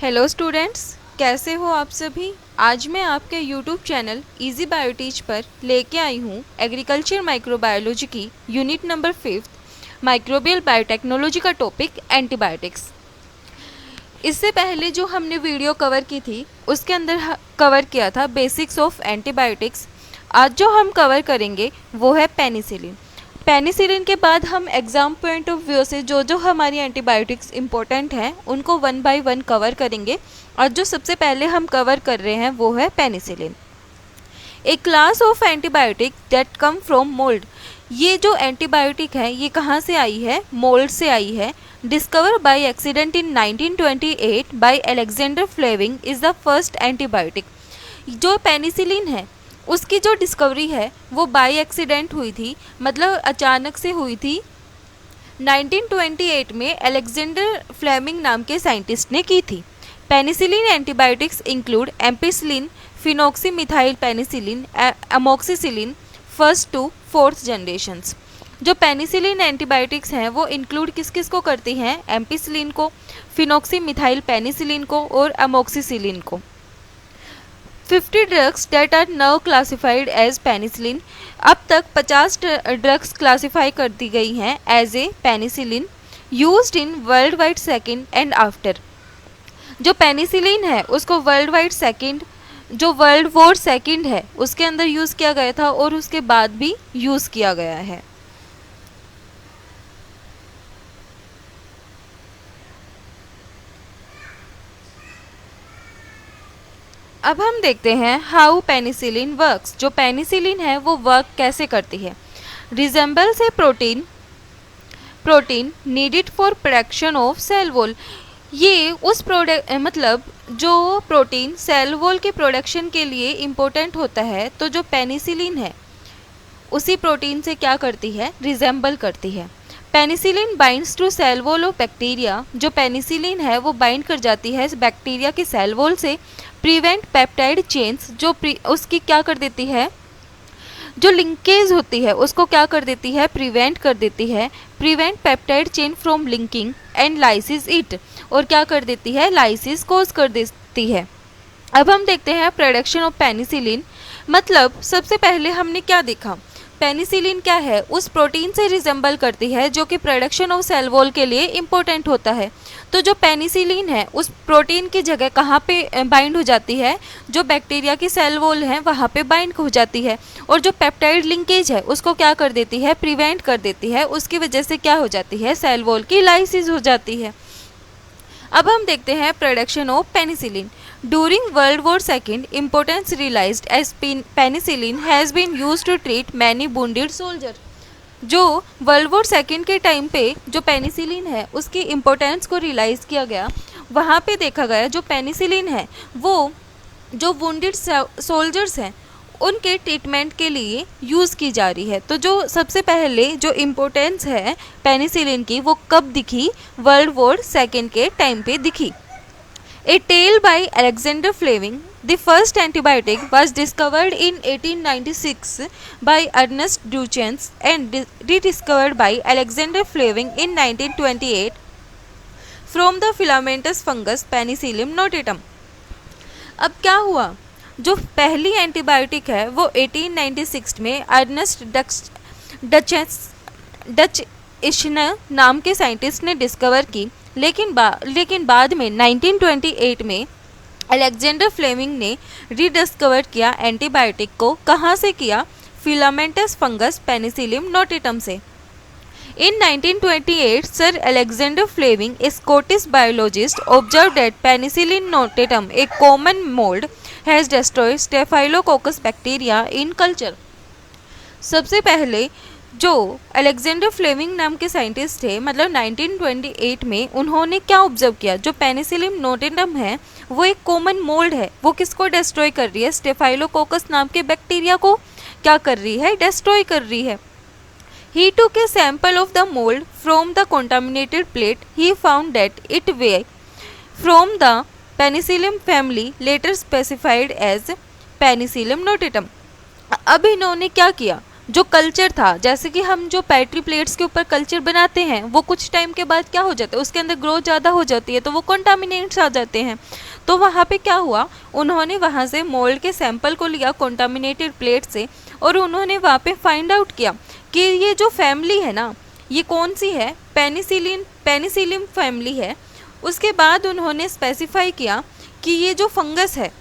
Hello students, कैसे हो आप सभी। आज मैं आपके यूट्यूब चैनल इजी बायोटीच पर लेके आई हूँ एग्रीकल्चर माइक्रोबायोलॉजी की यूनिट नंबर 5 माइक्रोबियल बायोटेक्नोलॉजी का टॉपिक एंटीबायोटिक्स। इससे पहले जो हमने वीडियो कवर की थी उसके अंदर कवर किया था बेसिक्स ऑफ एंटीबायोटिक्स। आज जो हम कवर करेंगे वो है पेनिसिलिन। पेनिसिलिन के बाद हम एग्ज़ाम पॉइंट ऑफ व्यू से जो जो हमारी एंटीबायोटिक्स इंपॉर्टेंट हैं उनको वन बाय वन कवर करेंगे। और जो सबसे पहले हम कवर कर रहे हैं वो है penicillin, A class of antibiotic that come from mould. ये जो एंटीबायोटिक है ये कहाँ से आई है? मोल्ड से आई है। Discover by accident in 1928 by Alexander Fleming is the first antibiotic. जो पेनिसिलिन है उसकी जो डिस्कवरी है वो बाय एक्सीडेंट हुई थी, मतलब अचानक से हुई थी। 1928 में अलेक्जेंडर फ्लेमिंग नाम के साइंटिस्ट ने की थी। Penicillin antibiotics include ampicillin, phenoxymethyl penicillin, amoxicillin, first to fourth generations. जो पेनिसिलिन एंटीबायोटिक्स हैं वो इंक्लूड किस किस को करती हैं? एम्पिसिलिन को, फिनॉक्सीमिथाइल पेनिसिलिन को और अमोक्सिसिलिन को। 50 drugs that are now classified as penicillin. अब तक 50 ड्रग्स क्लासीफाई कर दी गई हैं as a penicillin used in world wide second and after. जो पेनिसिलिन है उसको वर्ल्ड वाइड सेकेंड, जो वर्ल्ड वॉर सेकेंड है उसके अंदर यूज़ किया गया था और उसके बाद भी यूज़ किया गया है। अब हम देखते हैं हाउ पेनिसिलिन वर्क्स। जो पेनिसिलिन है वो वर्क कैसे करती है? Resembles a protein needed for production of cell wall. ये उस प्रोडक्ट मतलब जो प्रोटीन सेल वॉल के प्रोडक्शन के लिए इम्पोर्टेंट होता है, तो जो पेनिसिलिन है उसी प्रोटीन से क्या करती है? रिजेंबल करती है। Penicillin binds to cell wall of bacteria. जो पेनिसिलिन है वो बाइंड कर जाती है बैक्टीरिया की सेल वॉल से। प्रिवेंट पेप्टाइड चेन्स, जो उसकी क्या कर देती है? जो लिंकेज होती है उसको क्या कर देती है? प्रिवेंट कर देती है। Prevent peptide chain from linking and lysis it, और क्या कर देती है? लाइसिस कोज कर देती है। अब हम देखते हैं प्रोडक्शन ऑफ पेनिसिलिन। मतलब सबसे पहले हमने क्या देखा? पेनिसिलिन क्या है? उस प्रोटीन से रिजेंबल करती है जो कि प्रोडक्शन ऑफ सेल वॉल के लिए इम्पोर्टेंट होता है। तो जो पेनिसिलिन है उस प्रोटीन की जगह कहाँ पे बाइंड हो जाती है? जो बैक्टीरिया की सेल वॉल है वहाँ पे बाइंड हो जाती है। और जो पेप्टाइड लिंकेज है उसको क्या कर देती है? प्रिवेंट कर देती है। उसकी वजह से क्या हो जाती है? सेल वॉल की लाइसिस हो जाती है। अब हम देखते हैं production of penicillin. During world war second, importance realized as penicillin has been used to treat many wounded soldier. जो वर्ल्ड वॉर सेकेंड के टाइम पे जो पेनिसिलिन है उसकी इम्पोर्टेंस को रियलाइज़ किया गया। वहाँ पे देखा गया जो पेनिसिलिन है वो जो वुंडेड सोल्जर्स हैं उनके ट्रीटमेंट के लिए यूज़ की जा रही है। तो जो सबसे पहले जो इम्पोर्टेंस है पेनिसिलिन की वो कब दिखी? वर्ल्ड वॉर सेकेंड के टाइम पे दिखी। A tale by Alexander Fleming, the first antibiotic was discovered in 1896 by Ernest Duchenne and rediscovered by Alexander Fleming in 1928 from the filamentous fungus Penicillium notatum। अब क्या हुआ? जो पहली एंटीबायोटिक है वो 1896 में अर्नेस्ट डच इश्नर नाम के साइंटिस्ट ने डिस्कवर की। लेकिन बाद में 1928 में अलेक्जेंडर फ्लेमिंग ने रीडिस्कवर किया एंटीबायोटिक को। कहाँ से किया? फिलामेंटस फंगस पेनिसिलियम नोटेटम से। In 1928, Sir Alexander Fleming, a Scottish biologist, observed that Penicillium notatum, a common mold, has destroyed Staphylococcus bacteria in culture। सबसे पहले जो अलेक्जेंडर फ्लेमिंग नाम के साइंटिस्ट थे, मतलब 1928 में उन्होंने क्या ऑब्जर्व किया? जो पेनिसिलियम नोटेटम है वो एक कॉमन मोल्ड है। वो किसको डिस्ट्रॉय कर रही है? स्टेफाइलोकोकस नाम के बैक्टीरिया को क्या कर रही है? डिस्ट्रॉय कर रही है। He took a sample of the mold from the contaminated plate. He found that it was from the Penicillium family, later specified as Penicillium notatum। अब इन्होंने क्या किया? जो कल्चर था, जैसे कि हम जो पेट्री प्लेट्स के ऊपर कल्चर बनाते हैं वो कुछ टाइम के बाद क्या हो जाता है, उसके अंदर ग्रोथ ज़्यादा हो जाती है तो वो कॉन्टामिनेट्स आ जाते हैं। तो वहाँ पे क्या हुआ, उन्होंने वहाँ से मोल्ड के सैंपल को लिया कॉन्टामिनेटेड प्लेट से, और उन्होंने वहाँ पे फाइंड आउट किया कि ये जो फैमिली है ना, ये कौन सी है, पेनिसिलियम फैमिली है। उसके बाद उन्होंने स्पेसिफाई किया कि ये जो फंगस है,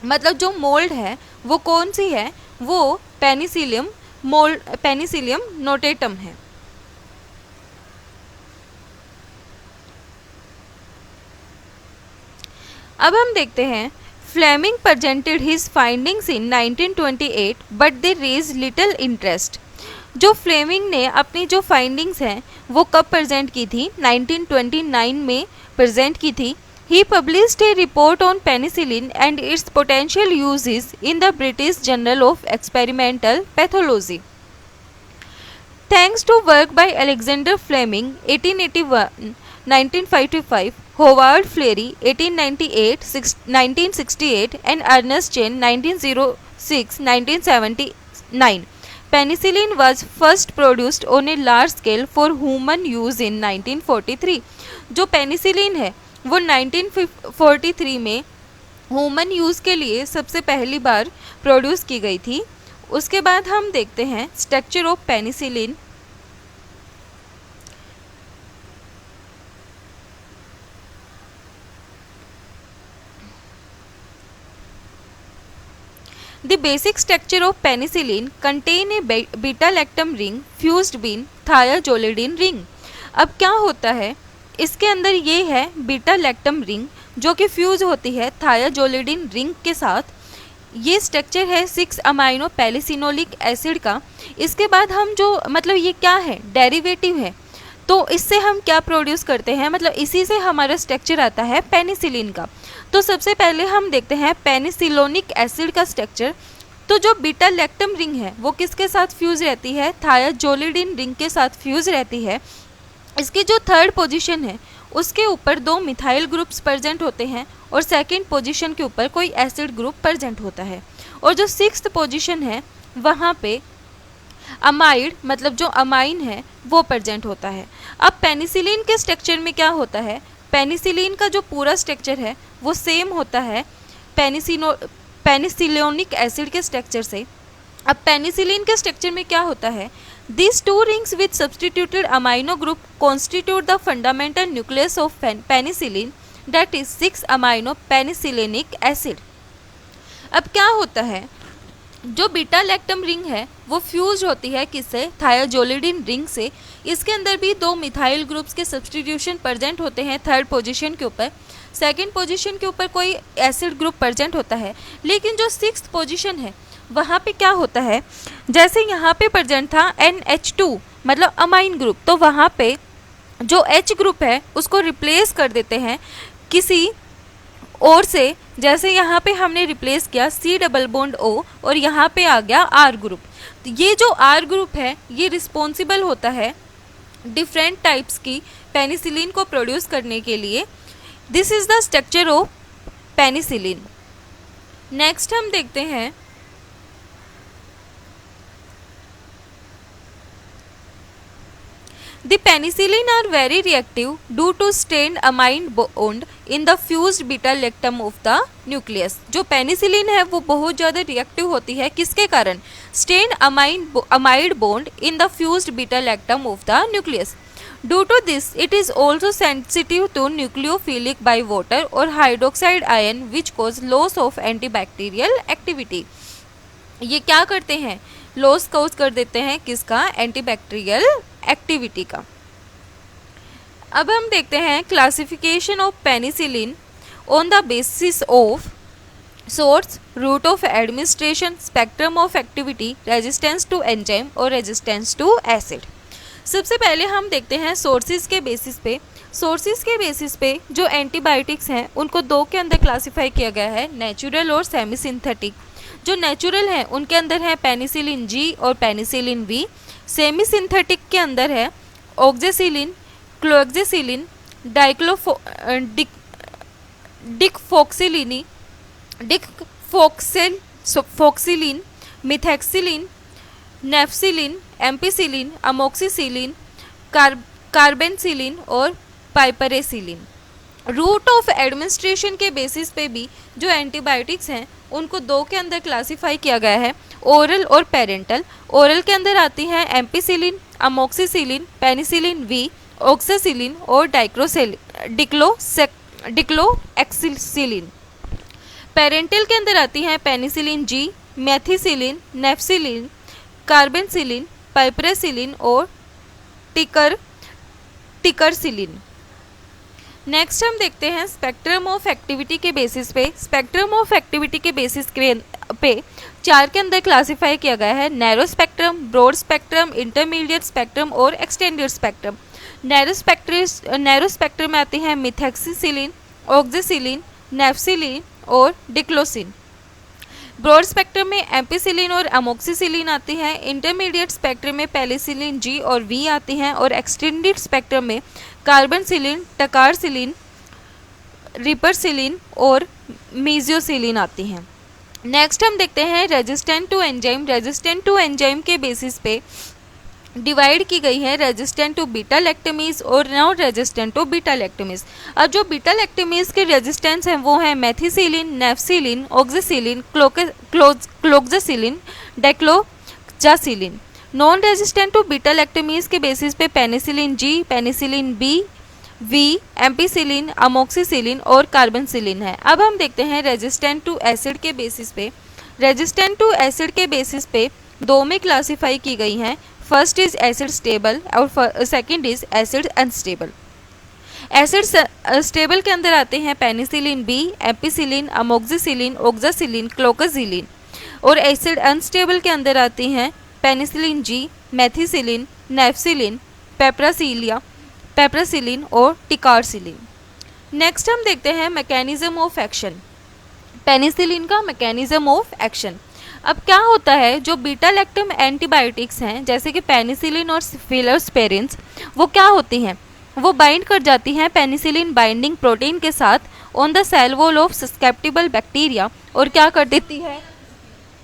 मतलब जो मोल्ड है वो कौन सी है, वो पेनिसिलियम नोटेटम है। अब हम देखते हैं, Fleming presented his findings in 1928 but they raise little interest. जो फ्लेमिंग ने अपनी जो फाइंडिंग्स हैं वो कब प्रेजेंट की थी, 1929 में प्रेजेंट की थी। He published a report on penicillin and its potential uses in the British Journal of Experimental Pathology. Thanks to work by Alexander Fleming 1881 1955, Howard Fleury 1898 1968 and Ernest Chain 1906 1979, penicillin was first produced on a large scale for human use in 1943. जो penicillin है वो 1943 में human use के लिए सबसे पहली बार produce की गई थी। उसके बाद हम देखते हैं structure of penicillin. The basic structure of penicillin contain a beta-lactam ring fused with thiazolidine ring. अब क्या होता है, इसके अंदर ये है बीटा लैक्टम रिंग जो कि फ्यूज होती है थायाजोलिडिन रिंग के साथ। ये स्ट्रक्चर है 6 अमाइनो पैलिसिनोलिक एसिड का। इसके बाद हम जो मतलब ये क्या है, डेरिवेटिव है, तो इससे हम क्या प्रोड्यूस करते हैं, मतलब इसी से हमारा स्ट्रक्चर आता है पेनिसिलिन का। तो सबसे पहले हम देखते हैं पेनिसिलोनिक एसिड का स्ट्रक्चर। तो जो बीटा लैक्टम रिंग है वो किसके साथ फ्यूज रहती है, थायाजोलिडिन रिंग के साथ फ्यूज रहती है। इसकी जो थर्ड पोजीशन है उसके ऊपर 2 मिथाइल ग्रुप्स प्रेजेंट होते हैं और सेकंड पोजीशन के ऊपर कोई एसिड ग्रुप प्रेजेंट होता है, और जो 6th पोजीशन है वहाँ पे अमाइड मतलब जो अमाइन है वो प्रेजेंट होता है। अब पेनिसिलिन के स्ट्रक्चर में क्या होता है, पेनिसिलिन का जो पूरा स्ट्रक्चर है वो सेम होता है पेनिसिलोनिक एसिड के स्ट्रक्चर से। अब पेनिसिलिन के स्ट्रक्चर में क्या होता है, these two rings with substituted amino group constitute the fundamental nucleus of penicillin, that is 6 amino penicillinic acid. अब क्या होता है, जो बीटा लैक्टम रिंग है वो फ्यूज होती है किससे, थायाजोलिडिन रिंग से। इसके अंदर भी 2 मिथाइल ग्रुप्स के सब्सटीट्यूशन प्रेजेंट होते हैं थर्ड पोजीशन के ऊपर। सेकंड पोजीशन के ऊपर कोई एसिड ग्रुप प्रेजेंट होता है, लेकिन जो 6th पोजीशन है वहाँ पे क्या होता है, जैसे यहाँ पे प्रेजेंट था NH2 मतलब अमाइन ग्रुप, तो वहाँ पे जो H ग्रुप है उसको रिप्लेस कर देते हैं किसी और से। जैसे यहाँ पे हमने रिप्लेस किया C डबल बॉन्ड O और यहाँ पे आ गया R ग्रुप। तो ये जो R ग्रुप है ये रिस्पॉन्सिबल होता है डिफरेंट टाइप्स की पेनिसिलिन को प्रोड्यूस करने के लिए। This is the structure of penicillin. Next हम देखते हैं The penicillin are very reactive due to strained amine bond in the fused beta lactam of the nucleus. जो पेनिसिलिन है वो बहुत ज़्यादा रिएक्टिव होती है, किसके कारण, strained amide bond in the fused beta lactam of the nucleus. Due to this, it is also sensitive to nucleophilic by water or hydroxide ion which cause loss of antibacterial activity. ये क्या करते हैं, loss cause कर देते हैं किसका, antibacterial activity का। अब हम देखते हैं classification of penicillin on the basis of source, route of administration, spectrum of activity, resistance to enzyme और रेजिस्टेंस टू एसिड। सबसे पहले हम देखते हैं सोर्सेज के बेसिस पे। सोर्सेज के बेसिस पे जो एंटीबायोटिक्स हैं उनको 2 के अंदर क्लासिफाई किया गया है, नेचुरल और सेमी सिंथेटिक। जो नेचुरल हैं उनके अंदर है पेनिसिलिन जी और पेनिसिलिन वी। सेमी सिंथेटिक के अंदर है ऑक्जेसिलिन, क्लोक्जेसिलिन, डिकफोक्सिलिन, मिथैक्सिलिन, नेफ्सिलिन, एम्पिसिलिन, अमोक्सिसिलिन, कार्बेंसिलिन और पाइपरेसिलिन। रूट ऑफ एडमिनिस्ट्रेशन के बेसिस पे भी जो एंटीबायोटिक्स हैं उनको दो के अंदर क्लासिफाई किया गया है, ओरल और पेरेंटल। ओरल के अंदर आती हैं ampicillin, amoxicillin, penicillin V, oxacillin और डिक्लोएक्सिसिलिन। पेरेंटल के अंदर आती हैं पेनिसिलिन जी, मेथिसिलिन, नेफ्सिलिन, कार्बेंसिलिन, पाइपरेसिलिन और टिकरसिलिन। नेक्स्ट हम देखते हैं स्पेक्ट्रम ऑफ एक्टिविटी के बेसिस पे। स्पेक्ट्रम ऑफ एक्टिविटी के बेसिस पे चार के अंदर क्लासिफाई किया गया है, narrow spectrum, broad spectrum, intermediate spectrum और एक्सटेंडेड स्पेक्ट्रम। नैरो स्पेक्ट्रम में आते हैं मिथेक्सिसिलिन, ऑक्सीसिलिन, नेफ्सिलिन और डिक्लोसिन। ब्रॉड स्पेक्ट्रम में एम्पिसिलिन और अमोक्सिसिलिन आती हैं। इंटरमीडिएट स्पेक्ट्रम में पेनिसिलिन जी और वी आती हैं और एक्सटेंडेड स्पेक्ट्रम में कार्बेंसिलिन, टकारसिलिन, रिपरसिलिन और मीजियोसिलिन आती हैं। नेक्स्ट हम देखते हैं resistant to enzyme. Resistant to enzyme के बेसिस पे डिवाइड की गई है रेजिस्टेंट टू बीटा लैक्टमेज और non resistant to beta lactamase. अब जो बीटा लैक्टमेज के रेजिस्टेंस हैं वो हैं methicillin, nafcillin, oxacillin, cloxacillin, dicloxacillin. Non resistant to beta lactamase के बेसिस पे penicillin G, penicillin B, V, ampicillin, amoxicillin और कार्बेंसिलिन है। अब हम देखते हैं रेजिस्टेंट टू एसिड के बेसिस पे। रेजिस्टेंट टू एसिड के बेसिस पे दो में क्लासिफाई की गई हैं, फर्स्ट इज एसिड स्टेबल और second is acid unstable. Acid stable के अंदर आते हैं penicillin B, ampicillin, amoxicillin, oxacillin, cloxacillin. और एसिड अनस्टेबल के अंदर आती हैं पेनिसिलिन जी, मेथिसिलिन, नेफ्सिलिन, पेप्रासिलिन और टिकारसिलिन। नेक्स्ट हम देखते हैं मैकेनिज्म ऑफ एक्शन, पेनिसिलिन का मैकेनिज्म ऑफ एक्शन। अब क्या होता है, जो बीटा लैक्टम एंटीबायोटिक्स हैं जैसे कि पेनिसिलिन और सेफालोस्पोरिन्स, वो क्या होती हैं, वो बाइंड कर जाती हैं पेनिसिलिन बाइंडिंग प्रोटीन के साथ on the cell wall of susceptible bacteria और क्या कर देती है,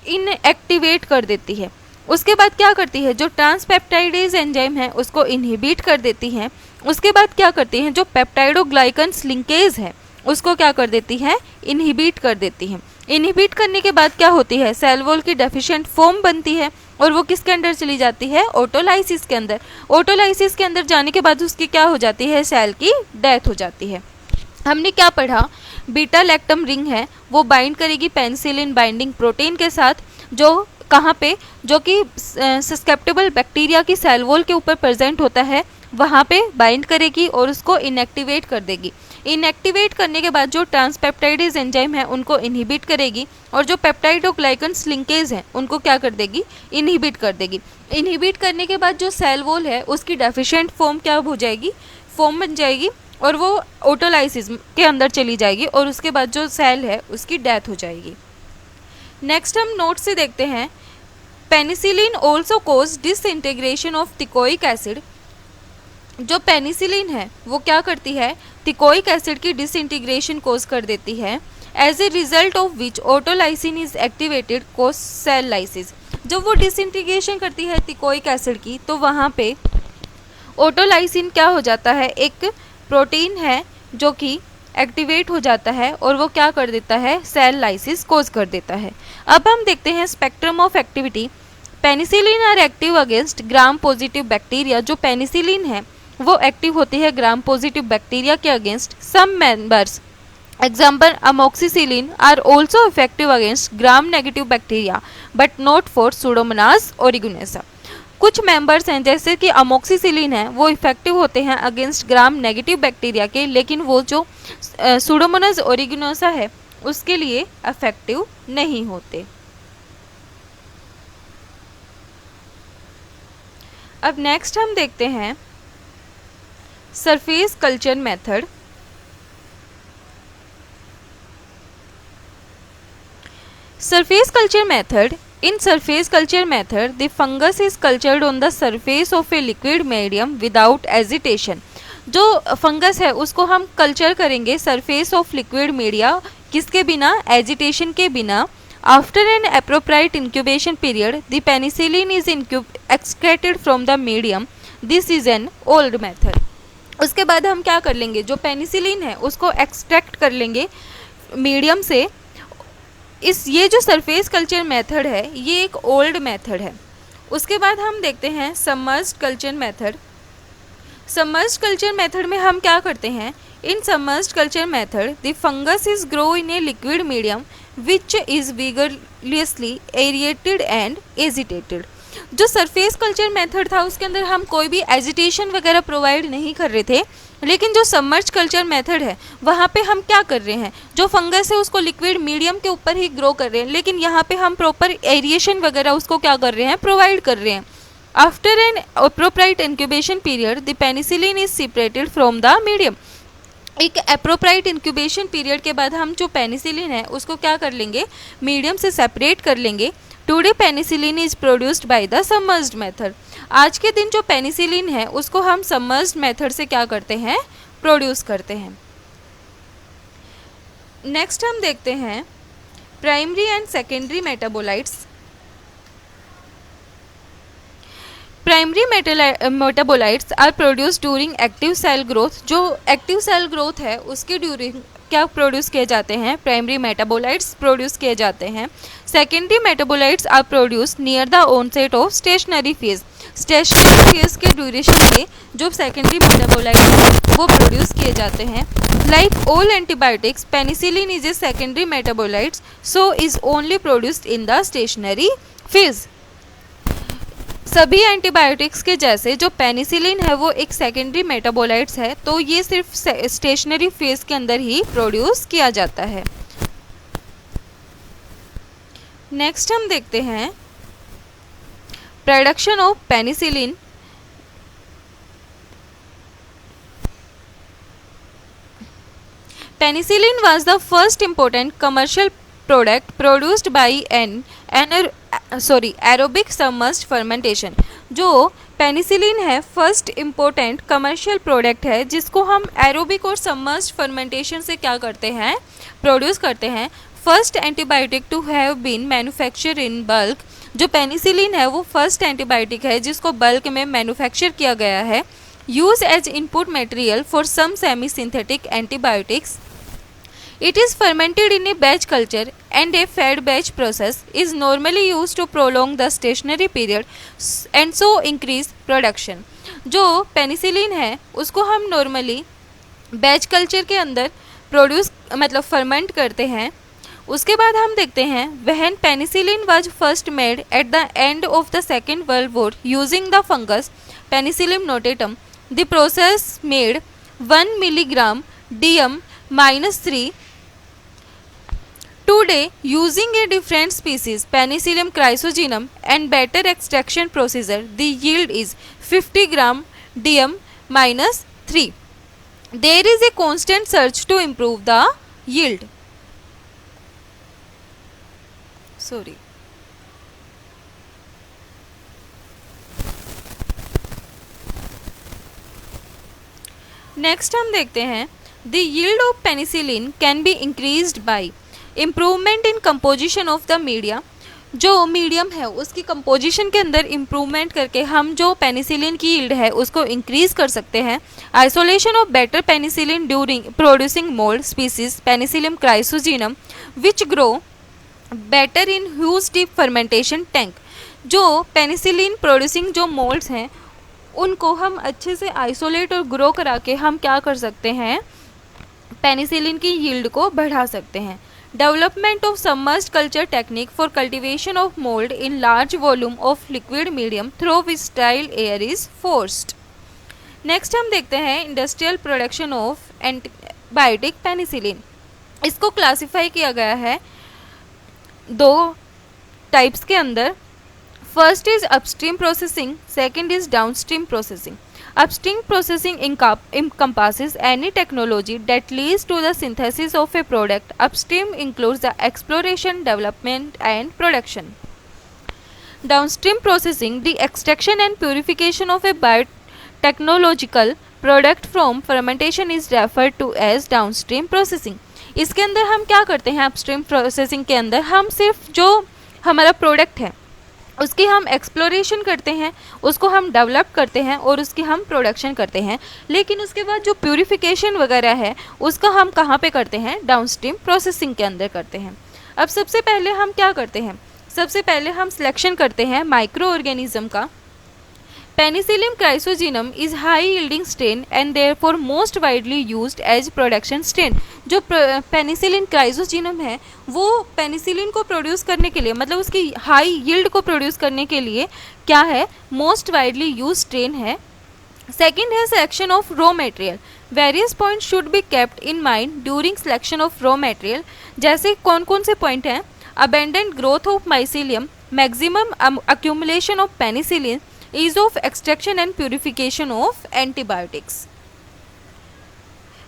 इनएक्टिवेट कर देती है। उसके बाद क्या करती है, जो ट्रांसपेप्टाइडेज एंजाइम है उसको इनहिबिट कर देती हैं। उसके बाद क्या करती हैं, जो पेप्टाइडोग्लाइकन्स लिंकेज है उसको क्या कर देती है, इनहिबिट कर देती हैं। इनहिबिट करने के बाद क्या होती है, सेल वॉल की डेफिशिएंट फॉर्म बनती है और वो किसके अंदर चली जाती है, ऑटोलाइसिस के अंदर। ऑटोलाइसिस के अंदर जाने के बाद उसकी क्या हो जाती है, सेल की डेथ हो जाती है। हमने क्या पढ़ा, बीटा लैक्टम रिंग है वो बाइंड करेगी पेनिसिलिन बाइंडिंग प्रोटीन के साथ, जो कहाँ पे, जो कि सस्केप्टिबल बैक्टीरिया की सेल वॉल के ऊपर प्रेजेंट होता है, वहाँ पे बाइंड करेगी और उसको इनएक्टिवेट कर देगी। इनएक्टिवेट करने के बाद जो ट्रांसपेप्टाइडेज एंजाइम है उनको इनहिबिट करेगी और जो पेप्टाइडोग्लाइकन्स लिंकेज हैं उनको क्या कर देगी, इनहिबिट कर देगी। इनहिबिट करने के बाद जो सेल वॉल है उसकी डेफिशिएंट फॉर्म क्या हो जाएगी, फॉर्म बन जाएगी और वो ऑटोलाइसिस के अंदर चली जाएगी और उसके बाद जो सेल है उसकी डेथ हो जाएगी। नेक्स्ट हम नोट से देखते हैं, penicillin also cause disintegration of teichoic acid. जो पेनिसिलिन है वो क्या करती है, थिकोइक एसिड की डिसइंटीग्रेशन कोज कर देती है, as a result of which autolysin is activated cause cell lysis. जब वो डिसइंटीग्रेशन करती है थिकोइक एसिड की तो वहाँ पे ऑटोलाइसिन क्या हो जाता है, एक प्रोटीन है जो कि एक्टिवेट हो जाता है और वो क्या कर देता है, सेल लाइसिस कोज कर देता है। अब हम देखते हैं spectrum of activity. Penicillin are active against gram positive bacteria. जो पेनिसिलिन है वो एक्टिव होती है ग्राम पॉजिटिव बैक्टीरिया के against. Some members example amoxicillin are also effective against gram negative bacteria but not for pseudomonas aeruginosa. कुछ members हैं जैसे कि अमोक्सिसिलिन है वो इफेक्टिव होते हैं अगेंस्ट ग्राम नेगेटिव बैक्टीरिया के, लेकिन वो जो सुडोमोनास ओरिजिनोसा है उसके लिए इफेक्टिव नहीं होते। अब नेक्स्ट हम देखते हैं surface culture method. Surface culture method. In surface culture method, the fungus is cultured on the surface of a liquid medium without agitation. जो फंगस है उसको हम कल्चर करेंगे सरफेस ऑफ लिक्विड मीडिया, किसके बिना, एजिटेशन के बिना, After an appropriate incubation period, the penicillin is extracted from the medium. This is an old method. उसके बाद हम क्या कर लेंगे, जो पेनिसिलिन है उसको एक्सट्रैक्ट कर लेंगे मीडियम से. ये जो सरफेस कल्चर मेथड है ये एक ओल्ड मेथड है. उसके बाद हम देखते हैं submerged culture method. Submerged culture method में हम क्या करते हैं, in submerged culture method the fungus is grow in a liquid medium which is vigorously aerated and agitated. जो सरफेस कल्चर मेथड था उसके अंदर हम कोई भी एजिटेशन वगैरह प्रोवाइड नहीं कर रहे थे, लेकिन जो सबमर्ज कल्चर मेथड है वहाँ पे हम क्या कर रहे हैं, जो फंगस है उसको लिक्विड मीडियम के ऊपर ही ग्रो कर रहे हैं, लेकिन यहाँ पे हम प्रॉपर एरिएशन वगैरह उसको क्या कर रहे हैं, प्रोवाइड कर रहे हैं. After an appropriate incubation period the penicillin is separated from the medium. एक अप्रोप्राइट इंक्यूबेशन पीरियड के बाद हम जो पेनिसिलिन है उसको क्या कर लेंगे, मीडियम से सेपरेट कर लेंगे. Today penicillin is produced by the submerged method. आज के दिन जो पेनिसिलिन है उसको हम सबमर्ज्ड मेथड से क्या करते हैं, प्रोड्यूस करते हैं. नेक्स्ट हम देखते हैं primary and secondary metabolites. Primary metabolites are produce during active cell growth. जो एक्टिव सेल ग्रोथ है उसके ड्यूरिंग क्या प्रोड्यूस किए जाते हैं, प्राइमरी मेटाबोलाइट्स प्रोड्यूस किए जाते हैं. Secondary metabolites are produce near the onset of stationary phase. Stationary phase के ड्यूरेशन में जो सेकेंडरी मेटाबोलाइट्स हैं वो प्रोड्यूस किए जाते हैं. Like all antibiotics penicillin is a secondary metabolites so is only produced in the stationary phase. सभी antibiotics के जैसे जो पेनिसिलिन है वो एक सेकेंडरी मेटाबोलाइट्स है, तो ये सिर्फ स्टेशनरी फेज के अंदर ही प्रोड्यूस किया जाता है. नेक्स्ट हम देखते हैं production of penicillin. Penicillin was the first important commercial product produced by aerobic submerged fermentation. जो पेनिसिलिन है फर्स्ट इम्पोर्टेंट कमर्शियल प्रोडक्ट है जिसको हम एरोबिक और सबमर्ज्ड फर्मेंटेशन से क्या करते हैं, प्रोड्यूस करते हैं. First antibiotic to have been manufacture in bulk. जो पेनिसिलिन है वो फर्स्ट एंटीबायोटिक है जिसको बल्क में मैन्युफैक्चर किया गया है. Use as input material for some semi synthetic antibiotics. It is fermented in a batch culture and a fed batch process is normally used to prolong the stationary period and so increase production. जो penicillin है उसको हम normally batch culture के अंदर produce ferment करते हैं. उसके बाद हम देखते हैं when penicillin was first made at the end of the Second World War using the fungus Penicillium notatum, the process made 1 milligram DM-3. Today, using a different species, Penicillium chrysogenum, and better extraction procedure, the yield is 50 gram DM-3. There is a constant search to improve the yield. Next हम देखते हैं the yield of penicillin can be increased by improvement in composition of the media. जो medium है उसकी composition के अंदर improvement करके हम जो पेनिसिलिन की यील्ड है उसको इंक्रीज कर सकते हैं. Isolation of better penicillin during producing mold species penicillium chrysogenum which grow better in huge deep fermentation tank. जो पेनिसिलिन प्रोड्यूसिंग जो मोल्ड्स हैं उनको हम अच्छे से आइसोलेट और ग्रो करा के हम क्या कर सकते हैं, पेनिसिलिन की यील्ड को बढ़ा सकते हैं. Development of submerged culture technique for cultivation of mold in large volume of liquid medium through which sterile air is forced. Next हम देखते हैं industrial production of antibiotic penicillin. इसको क्लासीफाई किया गया है दो टाइप्स के अंदर. First is upstream processing, second is downstream processing. Upstream processing encompasses any technology that leads to the synthesis of a product. Upstream includes the exploration, development, and production. Downstream processing, the extraction and purification of a biotechnological product from fermentation is referred to as downstream processing. इसके अंदर हम क्या करते हैं, upstream processing के अंदर हम सिर्फ जो हमारा प्रोडक्ट है उसकी हम एक्सप्लोरेशन करते हैं, उसको हम डेवलप करते हैं और उसकी हम प्रोडक्शन करते हैं, लेकिन उसके बाद जो प्यूरिफिकेशन वगैरह है उसका हम कहाँ पे करते हैं, डाउनस्ट्रीम प्रोसेसिंग के अंदर करते हैं। अब सबसे पहले हम क्या करते हैं, सबसे पहले हम सिलेक्शन करते हैं माइक्रो ऑर्गेनिज्म का। Penicillium chrysogenum is high yielding strain and therefore most widely used as production strain. जो पेनिसिलिन क्राइसोजीनम है वो पेनिसिलिन को प्रोड्यूस करने के लिए, मतलब उसकी हाई यील्ड को प्रोड्यूस करने के लिए क्या है, मोस्ट वाइडली यूज स्ट्रेन है। सेकेंड है selection of raw material. Various point should be kept in mind during selection of raw material. जैसे कौन कौन से पॉइंट हैं, abundant growth of mycelium, maximum accumulation of penicillin, ease of extraction and purification of antibiotics.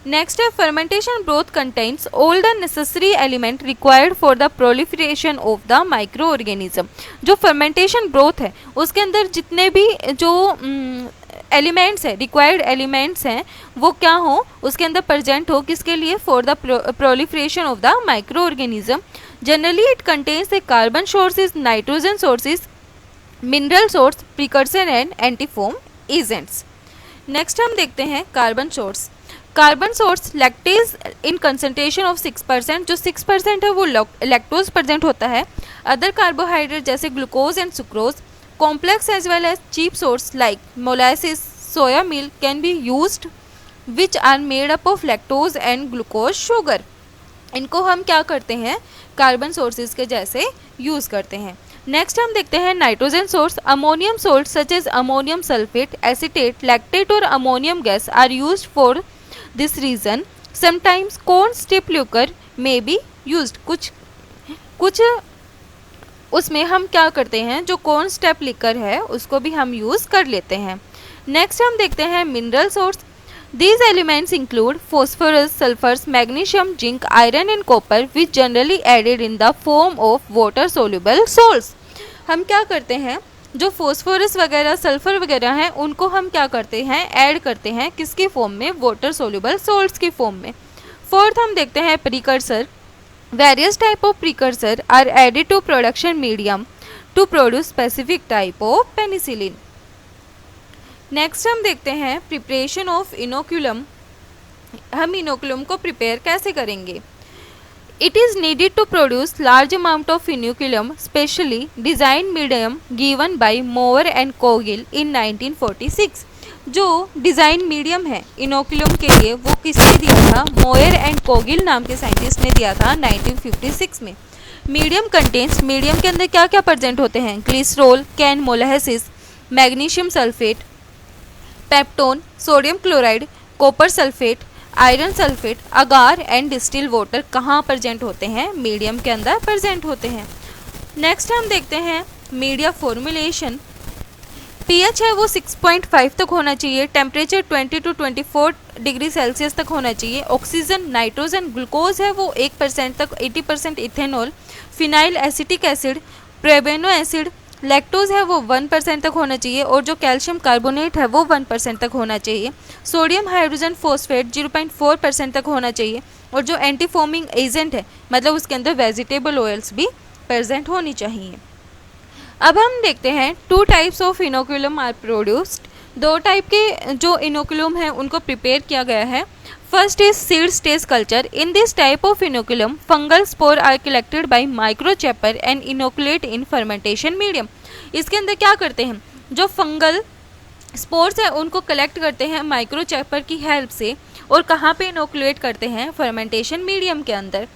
Next है fermentation broth contains all the necessary element required for the proliferation of the microorganism. जो fermentation broth है उसके अंदर जितने भी जो elements है, required elements हैं, वो क्या हो, उसके अंदर प्रेजेंट हो, किसके लिए, for the proliferation of the microorganism. Generally it contains the carbon sources, nitrogen sources, mineral source, precursor and antifoam agents. Next हम देखते हैं carbon source. Carbon source lactase in concentration of 6%, जो 6% है वो lactose present होता है। Other carbohydrate जैसे glucose and sucrose, complex as well as cheap source like molasses, soya milk can be used which are made up of lactose and glucose sugar. इनको हम क्या करते हैं, कार्बन सोर्सेज के जैसे यूज़ करते हैं। नेक्स्ट हम देखते हैं nitrogen source. Ammonium salt such as ammonium sulphate, acetate, lactate और ammonium gas are used for this reason. Sometimes corn steep liquor may be used. कुछ उसमें हम क्या करते हैं, जो कॉर्न स्टेप लिक्वर है उसको भी हम यूज़ कर लेते हैं। नेक्स्ट हम देखते हैं mineral source. These elements include phosphorus, sulfurs, magnesium, zinc, iron and copper which generally added in the form of water soluble salts. हम क्या करते हैं, जो फॉस्फोरस वगैरह, सल्फर वगैरह हैं उनको हम क्या करते हैं, ऐड करते हैं, किसकी फॉर्म में, वाटर सोल्यूबल सॉल्ट्स की फॉर्म में। फोर्थ हम देखते हैं precursor. Various type of precursor are added to production medium to produce specific type of penicillin. Next हम देखते हैं प्रिपरेशन ऑफ इनोकुलम। हम इनोकुलम को प्रिपेयर कैसे करेंगे। It is needed to produce large amount of inoculum, specially designed medium given by Moyer and Coghill in 1946। जो design medium है inoculum के लिए वो किसने दिया था, मोअर एंड कोगिल नाम के साइंटिस्ट ने दिया था 1956 में। मीडियम कंटेंट्स, मीडियम के अंदर क्या क्या प्रेजेंट होते हैं, glycerol, can molasses, magnesium sulphate, peptone, sodium chloride, copper sulphate, iron sulphate, agar and distil water कहाँ प्रेजेंट होते हैं, मीडियम के अंदर प्रेजेंट होते हैं। नेक्स्ट हम देखते हैं मीडिया फॉर्मुलेशन। पीएच है वो 6.5 तक होना चाहिए, टेम्परेचर 20 to 24 डिग्री सेल्सियस तक होना चाहिए। ऑक्सीजन, नाइट्रोजन, ग्लूकोज है वो 1% तक, 80% इथेनॉल, फिनाइल एसिटिक एसिड, प्रोबेनो एसिड, लैक्टोज है वो 1% तक होना चाहिए और जो कैल्शियम कार्बोनेट है वो 1% तक होना चाहिए। सोडियम हाइड्रोजन फॉस्फेट 0.4% तक होना चाहिए और जो एंटी फोमिंग एजेंट है मतलब उसके अंदर वेजिटेबल ऑयल्स भी प्रेजेंट होनी चाहिए। अब हम देखते हैं 2 types of inoculum are produced. 2 type के जो इनोकुलम है उनको प्रिपेयर किया गया है। First is seed stage culture. In this type of inoculum fungal spore are collected by microchopper and inoculate in fermentation medium. इसके अंदर क्या करते हैं, जो फंगल स्पोर्स है उनको कलेक्ट करते हैं माइक्रोचैपर की हेल्प से और कहाँ पे इनोकुलेट करते हैं, फर्मेंटेशन मीडियम के अंदर।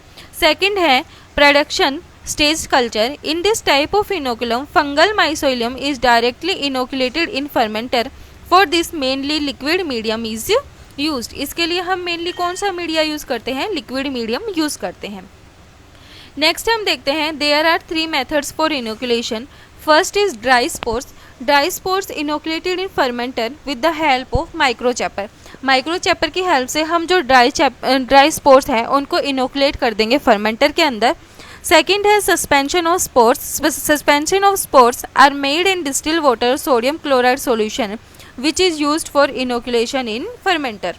सेकंड है production stage culture. In this type of inoculum fungal mycelium is directly inoculated in fermenter. For this mainly liquid medium is used. इसके लिए हम मेनली कौन सा मीडिया यूज़ करते हैं, लिक्विड मीडियम यूज़ करते हैं। नेक्स्ट हम देखते हैं there are 3 methods for inoculation. First is dry spores. Dry spores inoculated in fermenter with the help of microchopper. Microchopper की हेल्प से हम जो ड्राई स्पोर्स हैं उनको इनोकुलेट कर देंगे फर्मेंटर के अंदर। सेकेंड है suspension of spores. Suspension of spores are made in distil water sodium chloride solution which is used for inoculation in fermenter.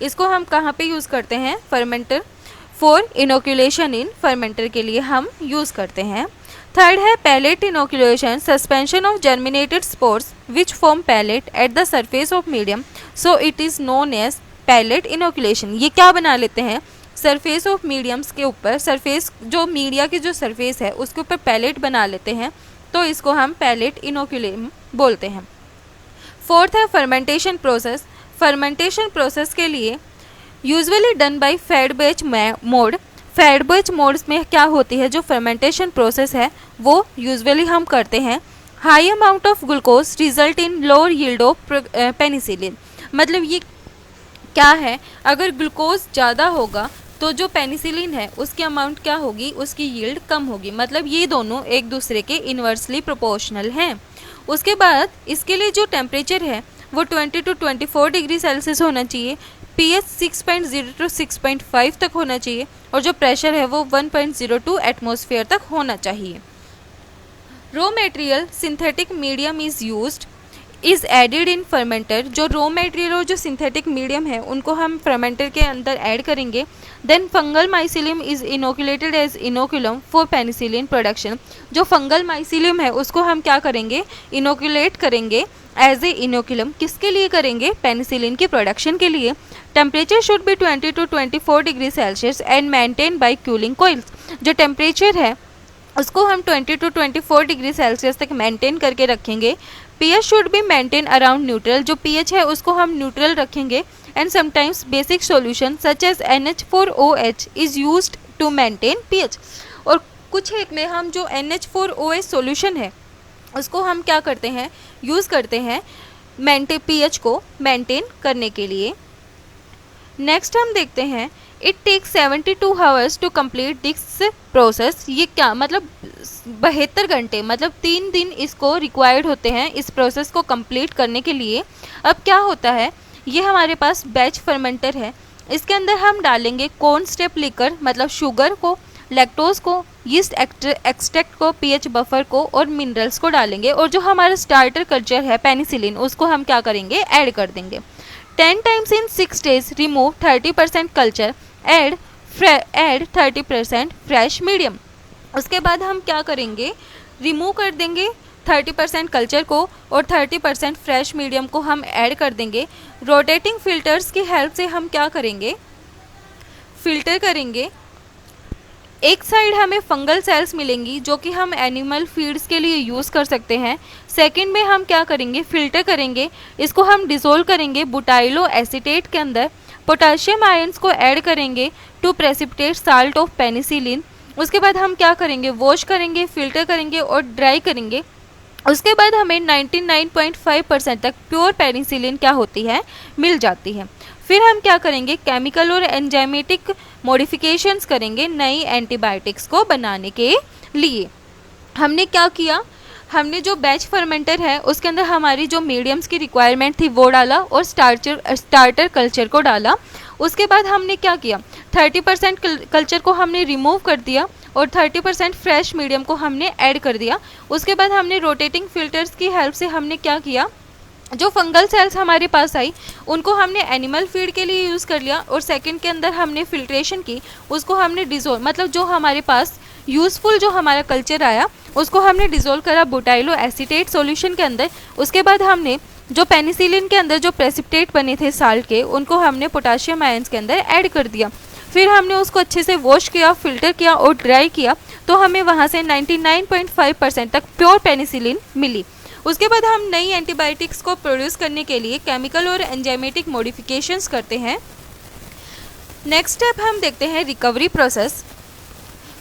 इसको हम कहाँ पे यूज़ करते हैं, fermenter. For inoculation in fermenter के लिए हम यूज़ करते हैं। थर्ड है pellet inoculation, suspension of germinated spores which form pellet at the surface of medium, so it is known as pellet inoculation. ये क्या बना लेते हैं, सरफेस ऑफ मीडियम्स के ऊपर, सरफेस जो मीडिया की जो सरफेस है उसके ऊपर पैलेट बना लेते हैं, तो इसको हम पैलेट इनोकुलेम बोलते हैं। फोर्थ है फर्मेंटेशन प्रोसेस। फर्मेंटेशन प्रोसेस के लिए usually done by fed batch mode. Fed batch modes में क्या होती है, जो फर्मेंटेशन प्रोसेस है वो यूजुअली हम करते हैं। High amount of glucose result in lower yield of penicillin. मतलब ये क्या है, अगर ग्लूकोज ज़्यादा होगा तो जो पेनिसिलिन है उसकी अमाउंट क्या होगी, उसकी यील्ड कम होगी। मतलब ये दोनों एक दूसरे के इन्वर्सली प्रोपोर्शनल हैं। उसके बाद इसके लिए जो टेम्परेचर है वो 20 to 24 डिग्री सेल्सियस होना चाहिए, pH 6.0 to 6.5 तक होना चाहिए, और जो प्रेशर है वो 1.02 एटमॉस्फेयर तक होना चाहिए। Raw material synthetic medium is added in fermenter. जो रॉ मटेरियल और जो सिंथेटिक मीडियम है उनको हम फर्मेंटर के अंदर ऐड करेंगे। Then fungal mycelium is inoculated as inoculum for penicillin production. जो फंगल माइसिलियम है उसको हम क्या करेंगे, इनोकुलेट करेंगे एज ए इनोकुलम। किसके लिए करेंगे, पेनिसिलिन की प्रोडक्शन के लिए। Temperature should be 20 to 24 degree Celsius and maintain by cooling coils. जो टेम्परेचर है उसको हम 20 to 24 डिग्री सेल्सियस तक मेंटेन करके रखेंगे। pH should be maintain around neutral. जो pH है उसको हम न्यूट्रल रखेंगे। And sometimes basic solution such as NH4OH is used to maintain pH। और कुछ एक में हम जो NH4OH सॉल्यूशन है उसको हम क्या करते हैं, यूज़ करते हैं pH को मेंटेन करने के लिए। नेक्स्ट हम देखते हैं it takes 72 hours to complete this process. ये क्या मतलब 72 घंटे, मतलब 3 दिन इसको रिक्वायर्ड होते हैं इस प्रोसेस को कंप्लीट करने के लिए। अब क्या होता है, ये हमारे पास बैच फर्मेंटर है, इसके अंदर हम डालेंगे कॉर्न स्टेप लिकर, मतलब शुगर को, लैक्टोज को, यीस्ट एक्सट्रैक्ट को, pH बफर को और मिनरल्स को डालेंगे। और जो हमारा स्टार्टर कल्चर है पेनिसिलिन उसको हम क्या करेंगे, ऐड कर देंगे। 10 times in 6 days remove 30% culture, add 30% fresh medium. उसके बाद हम क्या करेंगे, रिमूव कर देंगे 30% कल्चर को और 30% फ्रेश मीडियम को हम ऐड कर देंगे। रोटेटिंग फिल्टर्स की हेल्प से हम क्या करेंगे, फिल्टर करेंगे। एक साइड हमें फंगल सेल्स मिलेंगी जो कि हम एनिमल फीड्स के लिए यूज़ कर सकते हैं। सेकंड में हम क्या करेंगे, फिल्टर करेंगे, इसको हम डिसोल्व करेंगे बुटाइलो एसीटेट के अंदर। पोटाशियम आयंस को ऐड करेंगे to precipitate salt of penicillin. उसके बाद हम क्या करेंगे, वॉश करेंगे, फिल्टर करेंगे और ड्राई करेंगे। उसके बाद हमें 99.5% तक प्योर पेनिसिलिन क्या होती है, मिल जाती है। फिर हम क्या करेंगे, केमिकल और एंजाइमेटिक मॉडिफिकेशंस करेंगे नई एंटीबायोटिक्स को बनाने के लिए। हमने क्या किया, हमने जो बैच फर्मेंटर है उसके अंदर हमारी जो मीडियम्स की रिक्वायरमेंट थी वो डाला और स्टार्टर कल्चर को डाला। उसके बाद हमने क्या किया, 30% कल्चर को हमने रिमूव कर दिया और 30% फ्रेश मीडियम को हमने ऐड कर दिया। उसके बाद हमने रोटेटिंग फिल्टर्स की हेल्प से हमने क्या किया, जो फंगल सेल्स हमारे पास आई उनको हमने एनिमल फीड के लिए यूज़ कर लिया और सेकंड के अंदर हमने फिल्ट्रेशन की, उसको हमने डिज़ोल्व, मतलब जो हमारे पास यूज़फुल जो हमारा कल्चर आया उसको हमने डिज़ोल्व करा बुटाइलो एसीटेट सॉल्यूशन के अंदर। उसके बाद हमने जो पेनिसिलिन के अंदर जो प्रेसिपिटेट बने थे साल्ट के उनको हमने पोटाशियम आयंस के अंदर ऐड कर दिया। फिर हमने उसको अच्छे से वॉश किया, फिल्टर किया और ड्राई किया, तो हमें वहाँ से 99.5% तक प्योर पेनिसिलिन मिली। उसके बाद हम नई एंटीबायोटिक्स को प्रोड्यूस करने के लिए केमिकल और एंजाइमेटिक मॉडिफिकेशंस करते हैं। नेक्स्ट स्टेप हम देखते हैं recovery process.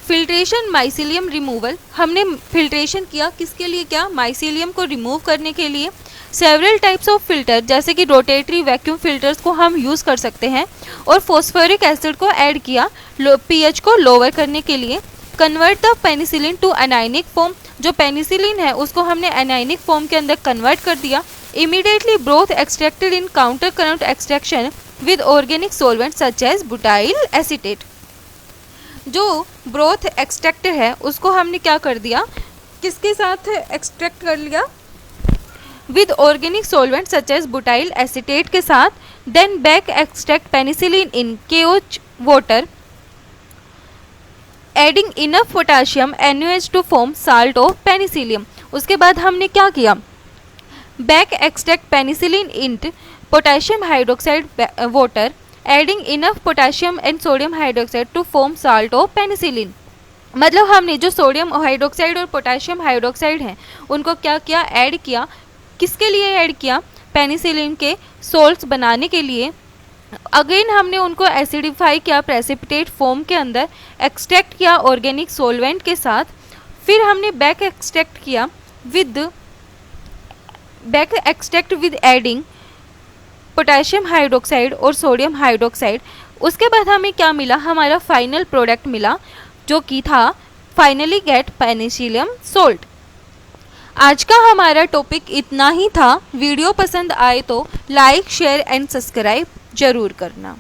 Filtration mycelium removal. हमने फिल्ट्रेशन किया, किसके लिए किया, माइसिलियम को रिमूव करने के लिए। सेवरल टाइप्स ऑफ फिल्टर जैसे कि रोटेटरी वैक्यूम फिल्टर्स को हम यूज़ कर सकते हैं। और फॉस्फोरिक एसिड को ऐड किया pH को लोअर करने के लिए। Convert the penicillin to anionic form. जो पेनिसिलिन है उसको हमने एनाइनिक फॉर्म के अंदर कन्वर्ट कर दिया। Immediately broth extracted in counter current extraction with organic solvent such as butyl acetate. जो ब्रोथ एक्सट्रैक्टर है उसको हमने क्या कर दिया, किसके साथ एक्सट्रैक्ट कर लिया, with organic solvent such as butyl acetate के साथ। Then back extract penicillin in KOH water adding enough potassium NaOH to form salt of penicillium. उसके बाद हमने क्या किया, back extract penicillin into potassium hydroxide water adding enough potassium and sodium hydroxide to form salt of penicillin. मतलब हमने जो sodium hydroxide और potassium hydroxide हैं उनको क्या किया, ऐड किया। किसके लिए ऐड किया, पेनिसिलिन के सोल्ट्स बनाने के लिए। अगेन हमने उनको एसिडिफाई किया प्रेसिपिटेट फॉर्म के अंदर, एक्सट्रैक्ट किया ऑर्गेनिक सोलवेंट के साथ। फिर हमने back extract with adding potassium hydroxide और सोडियम हाइड्रोक्साइड। उसके बाद हमें क्या मिला, हमारा फाइनल प्रोडक्ट मिला जो कि था फाइनली गेट पेनिसिलियम सोल्ट। आज का हमारा टॉपिक इतना ही था। वीडियो पसंद आए तो लाइक शेयर एंड सब्सक्राइब जरूर करना।